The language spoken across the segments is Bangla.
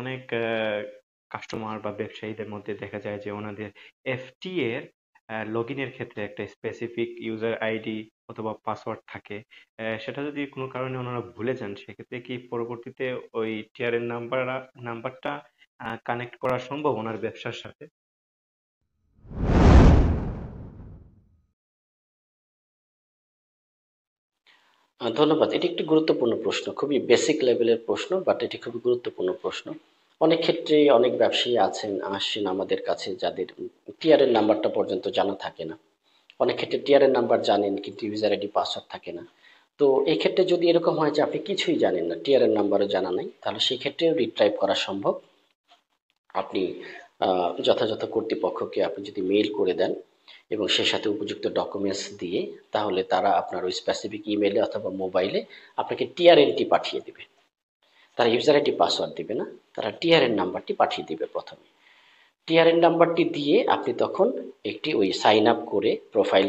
অনেক কাস্টমার বা ব্যবসায়ীদের মধ্যে দেখা যায় যে ওনাদের এফটি এর লগইনের ক্ষেত্রে একটা স্পেসিফিক ইউজার আইডি অথবা পাসওয়ার্ড থাকে। সেটা যদি কোনো কারণে ওনারা ভুলে যান, সেক্ষেত্রে কি পরবর্তীতে ওই টিআরএন নাম্বারটা কানেক্ট করা সম্ভব ওনার ব্যবসার সাথে? ধন্যবাদ। এটি একটি গুরুত্বপূর্ণ প্রশ্ন। খুবই বেসিক লেভেলের প্রশ্ন, বাট এটি খুবই গুরুত্বপূর্ণ প্রশ্ন। অনেক ক্ষেত্রেই অনেক ব্যবসায়ী আসেন আমাদের কাছে যাদের টিআরএন নাম্বারটা পর্যন্ত জানা থাকে না। অনেক ক্ষেত্রে টিআরএন নাম্বার জানেন কিন্তু ইউজার আইডি পাসওয়ার্ড থাকে না। তো এই ক্ষেত্রে যদি এরকম হয় যে আপনি কিছুই জানেন না, টিআরএন নাম্বারও জানা নাই, তাহলে সেই ক্ষেত্রেও রিট্রাইভ করা সম্ভব। আপনি যথাযথ কর্তৃপক্ষকে আপনি যদি মেইল করে দেন এবং সে সাথে উপযুক্ত ডকুমেন্টস দিয়ে, তাহলে তারা আপনার ওই স্পেসিফিক ইমেইলে অথবা মোবাইলে আপনাকে টিআরএনটি পাঠিয়ে দিবে। তারা ইউজার আইডি পাসওয়ার্ড দিবে না, তারা টিআরএন নাম্বারটি পাঠিয়ে দিবে প্রথমে। টিআরএন নাম্বারটি দিয়ে আপনি তখন একটি ওই সাইন আপ করে প্রোফাইল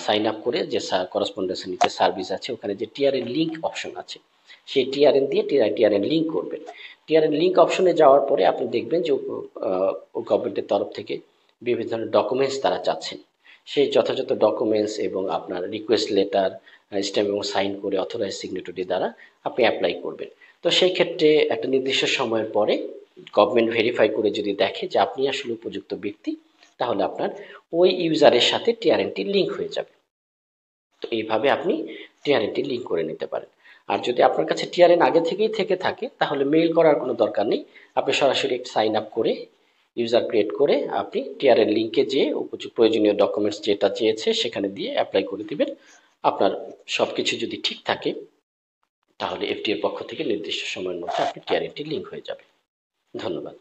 সাইন আপ করে যে করসপন্ডেন্স নিচে সার্ভিস আছে ওখানে যে টিআরএন লিঙ্ক অপশন আছে, সেই টিআরএন দিয়ে টিআরএন লিঙ্ক করবেন। টিআরএন লিঙ্ক অপশনে যাওয়ার পরে আপনি দেখবেন যে গভর্নমেন্টের তরফ থেকে বিভিন্ন ধরনের ডকুমেন্টস তারা চাচ্ছেন। সেই যথাযথ ডকুমেন্টস এবং আপনার রিকোয়েস্ট লেটার স্ট্যাম্প এবং সাইন করে অথরাইজ সিগনেটরি দ্বারা আপনি অ্যাপ্লাই করবেন। তো সেই ক্ষেত্রে একটা নির্দিষ্ট সময়ের পরে গভর্নমেন্ট ভেরিফাই করে যদি দেখে যে আপনি আসলে উপযুক্ত ব্যক্তি, তাহলে আপনার ওই ইউজারের সাথে টিআরএনটি লিঙ্ক হয়ে যাবে। তো এইভাবে আপনি টিআরএনটি লিঙ্ক করে নিতে পারেন। আর যদি আপনার কাছে টিআরএন আগে থেকেই থেকে থাকে তাহলে মেইল করার কোনো দরকার নেই। আপনি সরাসরি সাইন আপ করে ইউজার ক্রিয়েট করে আপনি টিআরএন লিঙ্কে যেয়ে প্রয়োজনীয় ডকুমেন্টস যেটা চেয়েছে সেখানে দিয়ে অ্যাপ্লাই করে দিবেন। আপনার সবকিছু যদি ঠিক থাকে তাহলে এফটি এর পক্ষ থেকে নির্দিষ্ট সময়ের মধ্যে আপনি টিআরএনটি লিঙ্ক হয়ে যাবে। ধন্যবাদ।